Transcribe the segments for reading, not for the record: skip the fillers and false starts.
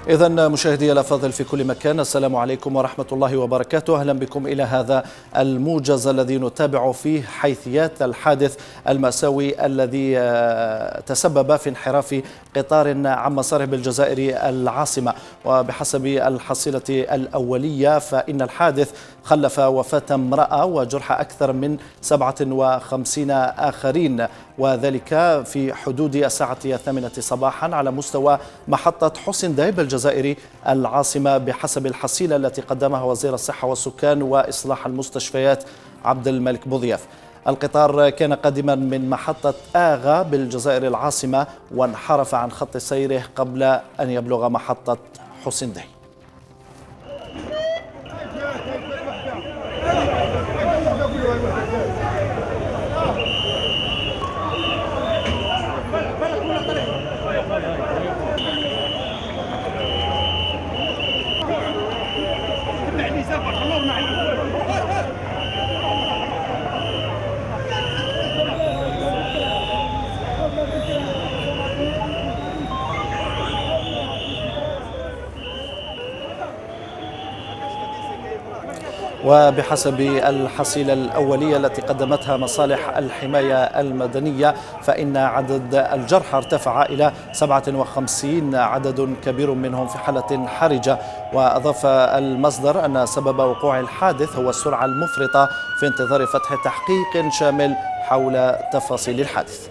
إذن مشاهدي الأفاضل في كل مكان، السلام عليكم ورحمة الله وبركاته. أهلا بكم إلى هذا الموجز الذي نتابع فيه حيثيات الحادث المأساوي الذي تسبب في انحراف قطار عن مساره بالجزائر العاصمة. وبحسب الحصيلة الأولية فإن الحادث خلف وفاة امرأة وجرح أكثر من 57 آخرين، وذلك في حدود الساعة 8 صباحا على مستوى محطة حسنداي بالجزائر العاصمة، بحسب الحصيلة التي قدمها وزير الصحة والسكان وإصلاح المستشفيات عبد الملك بوضياف. القطار كان قادما من محطة آغا بالجزائر العاصمة وانحرف عن خط سيره قبل أن يبلغ محطة حسنداي. وبحسب الحصيلة الأولية التي قدمتها مصالح الحماية المدنية فإن عدد الجرحى ارتفع إلى 57، عدد كبير منهم في حالة حرجة. وأضاف المصدر أن سبب وقوع الحادث هو السرعة المفرطة في انتظار فتح تحقيق شامل حول تفاصيل الحادث.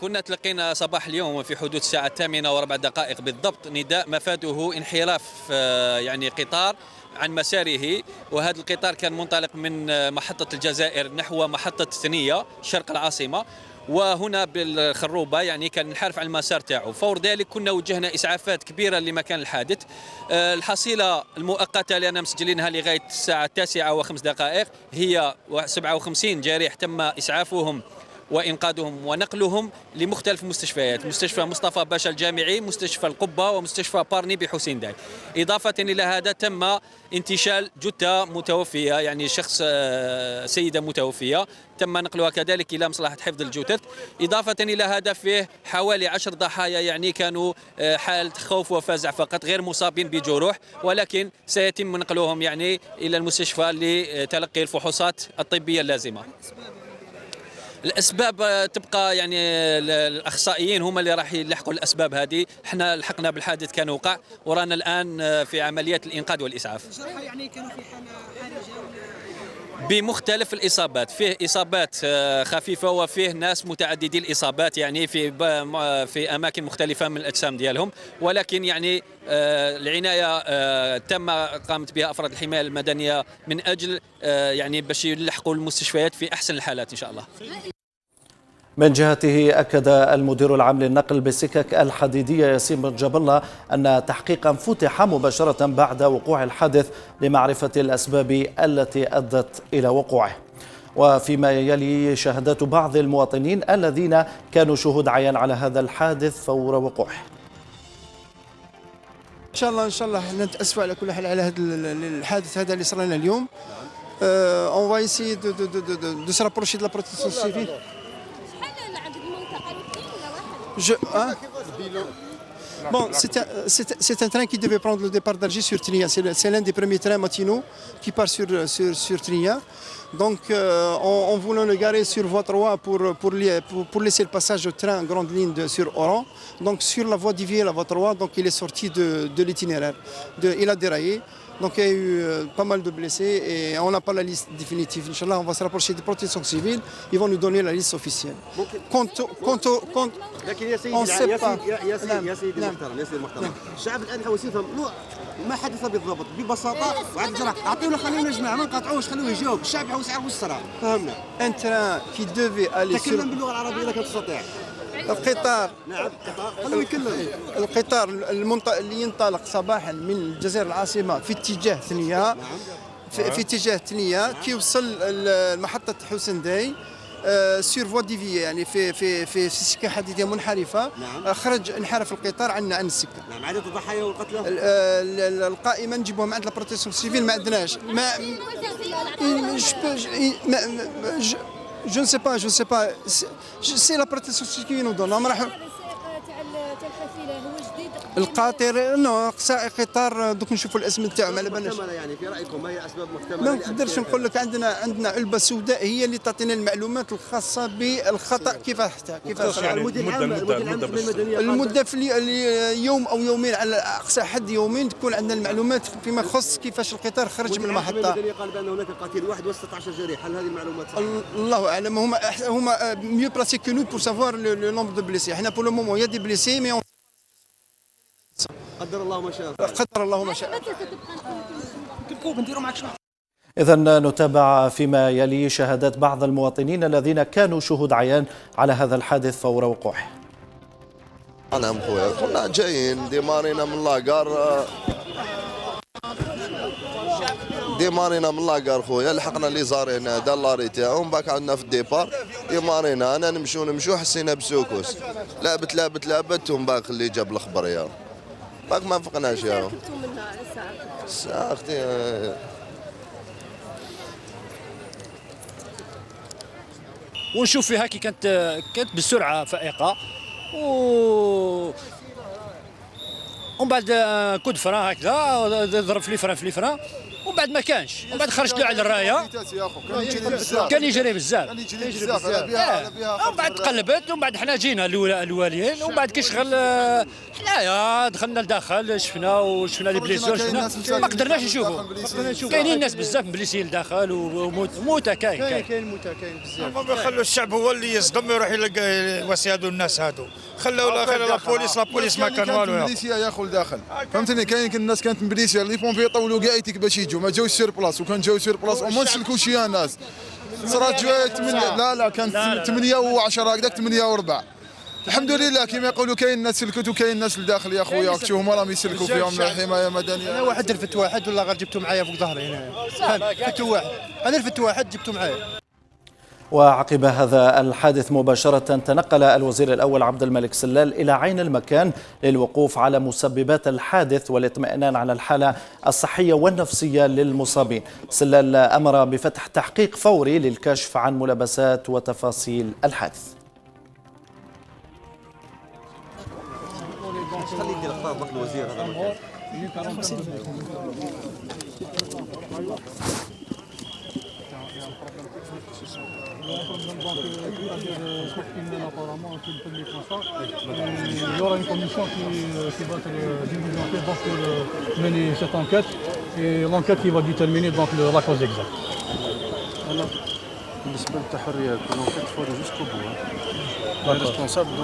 كنا تلقينا صباح اليوم في حدود الساعة 8:04 بالضبط نداء مفاده انحراف يعني قطار عن مساره، وهذا القطار كان منطلق من محطة الجزائر نحو محطة ثنية شرق العاصمة، وهنا بالخروبة يعني كان انحرف عن المسار تاعو. فور ذلك كنا وجهنا إسعافات كبيرة لمكان الحادث. الحصيلة المؤقتة اللي أنا مسجلينها لغاية الساعة 9:05 هي 57 جريح تم إسعافهم وإنقاذهم ونقلهم لمختلف المستشفيات، مستشفى مصطفى باشا الجامعي، مستشفى القبة، ومستشفى بارني بحسين. إضافة إلى هذا تم انتشال جثة متوفية، يعني شخص سيدة متوفية تم نقلها كذلك إلى مصلحة حفظ الجثث. إضافة إلى هذا فيه حوالي 10 ضحايا يعني كانوا حالة خوف وفزع فقط، غير مصابين بجروح، ولكن سيتم نقلهم يعني إلى المستشفى لتلقي الفحوصات الطبية اللازمة. الاسباب تبقى يعني الاخصائيين هم اللي راح يلحقوا الاسباب هذه. احنا لحقنا بالحادث كان وقع ورانا الان في عمليات الانقاذ والاسعاف. الجرحى يعني كانوا في حاله حرجه بمختلف الاصابات، فيه اصابات خفيفه وفيه ناس متعددي الاصابات يعني في اماكن مختلفه من الاجسام ديالهم، ولكن يعني العنايه قامت بها افراد الحمايه المدنيه من اجل يعني باش يلحقوا المستشفيات في احسن الحالات ان شاء الله. من جهته أكد المدير العام للنقل بالسكك الحديدية ياسين بن جاب الله أن تحقيقا فتح مباشرة بعد وقوع الحادث لمعرفة الأسباب التي أدت إلى وقوعه. وفيما يلي شهادات بعض المواطنين الذين كانوا شهود عيان على هذا الحادث فور وقوعه. ان شاء الله احنا نتاسفوا على كل حال على هذا الحادث هذا اللي صار لنا اليوم. اون فا ايسي دو se rapprocher de la protection civile. Bon, c'est un train qui devait prendre le départ d'Alger sur Trinia. C'est l'un des premiers trains matinaux qui part sur Trinia. Donc, on voulait le garer sur voie 3 pour laisser le passage au train grande ligne sur Oran. Donc, sur la voie déviée, la voie 3, donc il est sorti de l'itinéraire. Il a déraillé. Donc il y a eu pas mal de blessés et on n'a pas la liste définitive. Inch'Allah, on va se rapprocher de protection civile. Ils vont nous donner la liste officielle. لكن يا سيدي يا سيدي المحترم الشعب الان يحاول يفهم ما حدث بالضبط ببساطه وعاد جرى اعطيونا خلينا يا جماعه ما نقاطعوش خلوه يجاوب. الشعب يحاول يعرف واش صرا فهمنا. Un train qui devait aller sur تكلم باللغه العربيه اذا كنت تستطيع. القطار نعم خلوه يتكلم. القطار اللي ينطلق صباحا من الجزائر العاصمه في اتجاه ثنيا في اتجاه ثنيا كي وصل لمحطه حسنداي سير فوا ديفي، يعني في سكه حديديه منحرفه. نعم. خرج انحرف القطار عنا عن السكه. نعم. عدد الضحايا والقتلى؟ القائمه نجيبوها من عند البروتيكسيون سيفيل، ما عندناش. جو نسي با سي لا بروتيكسيون سيفيل نو دون. راح القاطر نو قطار دوك نشوفوا الاسم تاعهم على بالناش. يعني في رايكم ما هي اسباب محتمله؟ ما نقدرش نقول لك. عندنا علبه سوداء هي اللي تعطينا المعلومات الخاصه بالخطا كيف المده في يوم او يومين، على اقصى حد يومين تكون عندنا المعلومات فيما يخص كيفاش القطار خرج من المحطه. قال بان هناك قتيل واحد و16 جريح، هل هذه المعلومات صحيحه؟ الله اعلم. هما ميو بلاسي كو نو بور سافوار لو نومبر دو بليسي. حنا بور لو مومون يا دي بليسي مي قدر الله ما شاء. قدر الله ما شاء. إذن نتابع فيما يلي شهادات بعض المواطنين الذين كانوا شهود عيان على هذا الحادث فور وقوعه. أنا خويا كنا جايين ديمارينا من لاكار خويا، لحقنا لي زارين هذا اللاري تاعو، من بعد عندنا في الديبار ديمارينا انا نمشيو حسينا بسوكوس، لابت ومن بعد اللي جاب الخبر يا باك ما فقناش يا الساعة اختي. ونشوف فيها كي كانت بالسرعه فائقه ومن بعد كود فران هكذا ضرب في لي فران ومن بعد ما كانش، ومن بعد خرجت له على الرايه كان يجري بزاف ومن بعد تقلبت، ومن بعد حنا جينا الاولين، ومن بعد كي شغل حنايا دخلنا لداخل شفنا لي بليسور، شفنا ما قدرناش نشوفوا. كاينين ناس بزاف مبليسين لداخل وموتى كاين بزاف. ما خلوا الشعب هو اللي يصدم يروح يلقى يواسي هذو الناس هذو، خلوا لا بوليس ما كان والو. الميليسيا ياخذ داخل، فهمتني؟ كاين الناس كانت ميليسيا اللي بومبي يطولوا قايتك باش يجوا، ما جاوش سير بلاص، وكان جاو سير بلاص وما نسلكوا شي الناس. صارت جويه 8 لا كانت 8 و10 هكذاك 8 و4. الحمد لله كما يقولوا كاين ناس سلكت وكاين ناس لداخل يا خويا، هما راهم يسلكوا فيهم الحمايه المدنيه. انا واحد رفت واحد ولا غير جبته معايا فوق ظهري هنا، رفت واحد، انا رفت واحد جبته معايا. وعقب هذا الحادث مباشرة تنقل الوزير الأول عبد الملك سلال إلى عين المكان للوقوف على مسببات الحادث والاطمئنان على الحالة الصحية والنفسية للمصابين. سلال أمر بفتح تحقيق فوري للكشف عن ملابسات وتفاصيل الحادث. خليك الاخطاء الوزير هذا المكان. Il y aura une commission qui va être diligentée pour mener cette enquête et l'enquête qui va déterminer donc la cause exacte. بالنسبة للتحريات l'enquête faut aller jusqu'au bout. Les responsables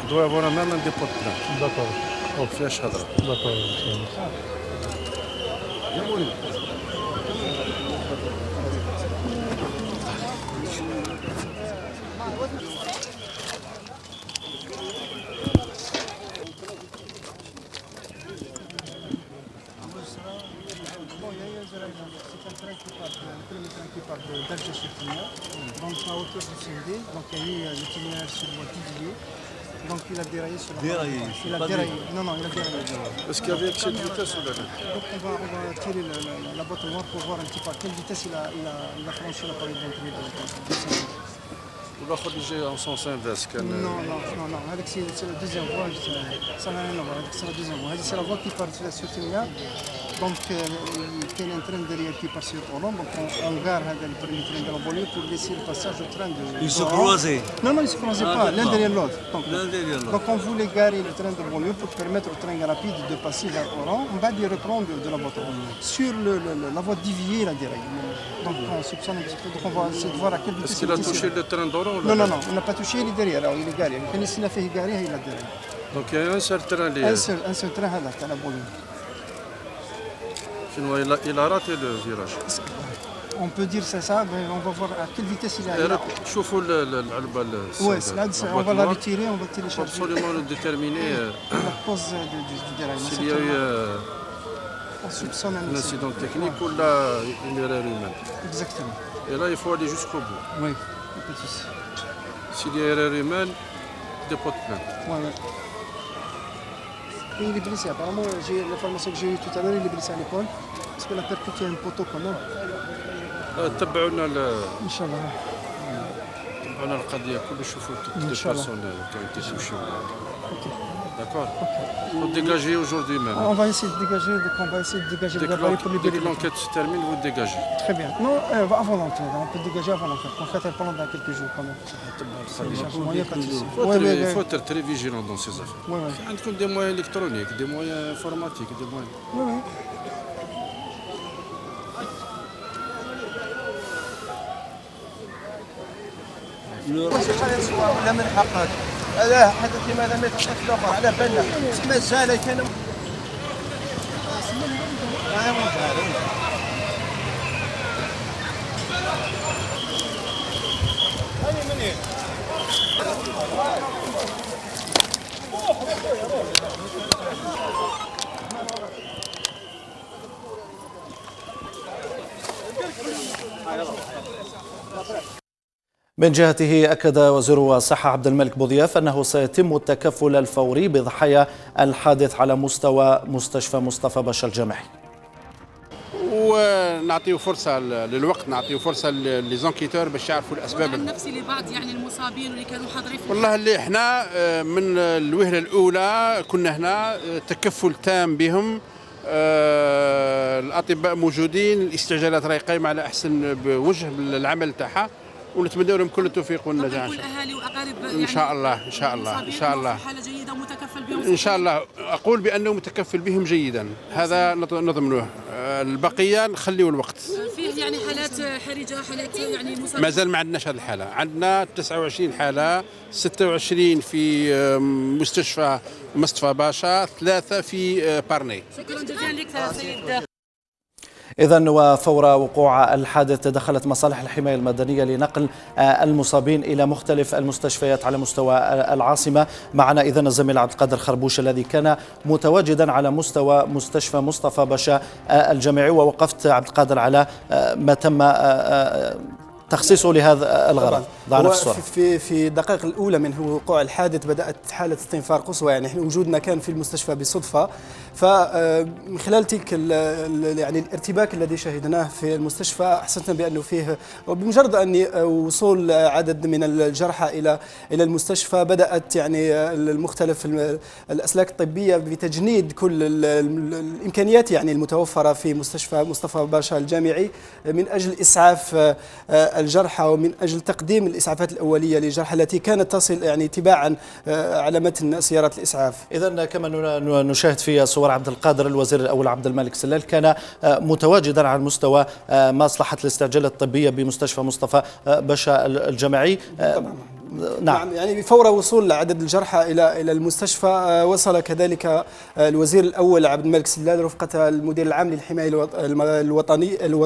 doivent avoir même un dépôt de plainte. D'accord. ما فيهاش هضرة. D'accord. Donc à hauteur du CND, donc il y a eu l'itinéraire sur le mois de juillet. Donc il a déraillé sur la Il a déraillé. Non, il a déraillé. Est-ce qu'il y avait excès de vitesse ou pas? Donc on va tirer la boîte noire pour voir un petit peu à quelle vitesse il a franchi la période d'entrée de CND. والآخر اللي جاي en sens inverse كان. Non, هذاك سي لا دوزيام فوا ça n'a rien à voir. هذيك سي لا دوزيام فوا. هذه سي لا فوا qui part sur Tigna. Donc كاين un train derrière qui part sur Oran. Donc on gare هذا le premier train de la banlieue pour laisser le passage au train de. Ils se croisaient. Non, ils se croisaient pas, l'un derrière l'autre. Donc on voulait garer le train de banlieue pour permettre au train rapide de passer vers Oran. On va y reprendre de la voiture. Sur la voie déviée, il a déraillé. Donc on soupçonne un petit peu. Donc on va essayer de voir à quelle vitesse. Est-ce qu'il a touché le train d'Oran? Non, on n'a pas touché, il est derrière, il est garé. Quand il a fait garer, il a déraillé. Donc il y a un seul train lié. Un seul train هذاك تاع la banlieue. Il a raté le virage. On peut dire c'est ça, mais on va voir à quelle vitesse il a. شوفوا العلبة. Oui, on va la retirer, on va télécharger. Absolument le déterminer. La cause du déraillement. S'il y a eu un incident technique ou là une erreur humaine. Exactement. Et là il faut aller jusqu'au bout. Oui. S'il y a erreur humaine, dépose plainte. Ouais. Et il est blessé. Apparemment, j'ai l'information que j'ai eue tout à l'heure, il est blessé à l'épaule. Parce qu'il a percuté un poteau quand même. تبعونا إن شاء الله. تبعونا القضية كل شوفوا toutes les personnes qui ont été touchées. D'accord. Vous dégagez aujourd'hui même. On va essayer de dégager, on va essayer de dégager le gabarit pour libérer. Dès que l'enquête se termine, vous dégagez. Très bien. Non, avant l'enquête, on peut dégager avant l'enquête. L'enquête elle prend dans quelques jours quand même. Il faut être très vigilant dans ces affaires. Il faut des moyens électroniques, des moyens informatiques, des moyens. Oui. ولا من حقك هذا حدث لماذا ما يتحقق الاخر على بالنا مازال كان من جهته أكد وزير الصحة عبد الملك بوضياف أنه سيتم التكفل الفوري بضحايا الحادث على مستوى مستشفى مصطفى باشا الجامعي. ونعطيه فرصه للوقت، نعطيه فرصه ليزونكيتور باش يعرفوا الاسباب النفسي لبعض يعني المصابين اللي كانوا حاضرين. والله اللي احنا من الوهله الاولى كنا هنا تكفل تام بهم. الاطباء موجودين، الاستعجالات راهي قايمه على احسن وجه بالعمل تاعها، ونتمنى لهم كل التوفيق والنجاح. كل اهالي واقارب ان شاء الله ان شاء الله ان شاء الله حاله جيده ومتكفل بهم ان شاء الله. اقول بانه متكفل بهم جيدا، هذا نضمنوه. البقيه نخليوا الوقت. فيه يعني حالات حرجه، حالات يعني مصابين؟ مازال ما عندناش هذه الحاله، عندنا 29 حاله، 26 في مستشفى مصطفى باشا، 3 في بارني. شكرا جزيلا لك سيد. إذن وفور وقوع الحادث تدخلت مصالح الحماية المدنية لنقل المصابين إلى مختلف المستشفيات على مستوى العاصمة. معنا إذن الزميل عبد القادر خربوش الذي كان متواجدا على مستوى مستشفى مصطفى باشا الجامعي، ووقفت عبد القادر على ما تم تخصيصه لهذا الغرض. ضعنا في الدقائق الأولى من وقوع الحادث بدأت حالة استنفار قصوى، يعني احنا وجودنا كان في المستشفى بصدفة، فمن خلال تلك يعني الارتباك الذي شهدناه في المستشفى حسينا بأنه فيه، وبمجرد أن وصول عدد من الجرحى إلى المستشفى بدأت يعني المختلف الأسلاك الطبية بتجنيد كل الإمكانيات يعني المتوفرة في مستشفى مصطفى باشا الجامعي من أجل إسعاف الجرحى ومن أجل تقديم الإسعافات الأولية للجرحى التي كانت تصل يعني تباعا على متن سيارات الإسعاف. إذن كما نشاهد في صور عبد القادر، الوزير الأول عبد الملك سلال كان متواجدا على مستوى مصلحة الاستعجالات الطبية بمستشفى مصطفى باشا الجامعي. نعم، يعني بفور وصول عدد الجرحى إلى المستشفى وصل كذلك الوزير الأول عبد الملك سلال رفقة المدير العام للحماية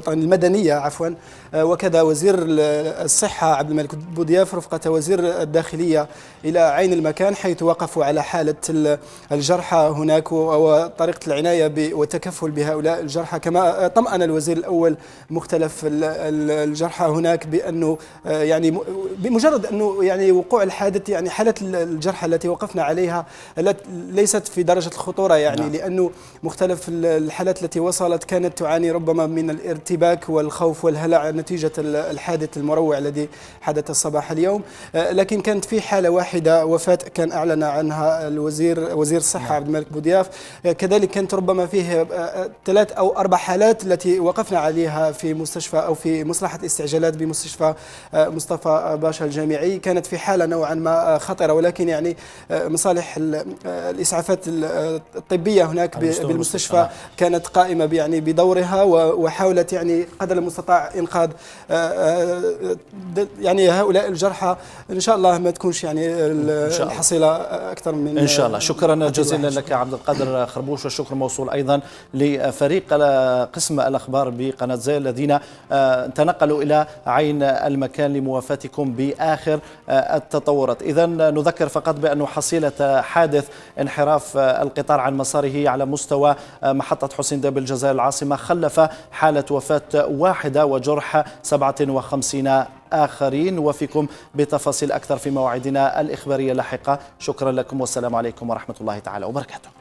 المدنية عفوا، وكذا وزير الصحة عبد الملك بوضياف رفقة وزير الداخلية إلى عين المكان، حيث وقفوا على حالة الجرحى هناك وطريقة العناية والتكفل بهؤلاء الجرحى. كما طمأن الوزير الأول مختلف الجرحى هناك بأنه يعني بمجرد أنه يعني وقوع الحادث يعني حالة الجرحى التي وقفنا عليها ليست في درجة الخطورة، يعني لأنه مختلف الحالات التي وصلت كانت تعاني ربما من الارتباك والخوف والهلع نتيجة الحادث المروع الذي حدث صباح اليوم. لكن كانت في حالة واحدة وفاة كان أعلن عنها وزير الصحة عبد الملك بوضياف. كذلك كانت ربما فيه 3 أو 4 حالات التي وقفنا عليها في مستشفى أو في مصلحة استعجالات بمستشفى مصطفى باشا الجامعي، كانت في حالة نوعا ما خطرة، ولكن يعني مصالح الإسعافات الطبية هناك بالمستشفى كانت قائمة يعني بدورها، وحاولت يعني قدر المستطاع إنقاذ يعني هؤلاء الجرحى. إن شاء الله ما تكونش يعني الحصيلة أكثر من إن شاء الله. شكرا جزيلا لك عبد القادر خربوش، والشكر موصول أيضا لفريق قسم الأخبار بقناة زي الذين تنقلوا إلى عين المكان لموافاتكم بآخر التطورات. إذا نذكر فقط بأن حصيلة حادث انحراف القطار عن مساره على مستوى محطة حسين داب الجزائر العاصمة خلف حالة وفاة واحدة وجرح 57 آخرين. وفيكم بتفاصيل أكثر في مواعيدنا الإخبارية اللاحقة. شكرا لكم والسلام عليكم ورحمة الله تعالى وبركاته.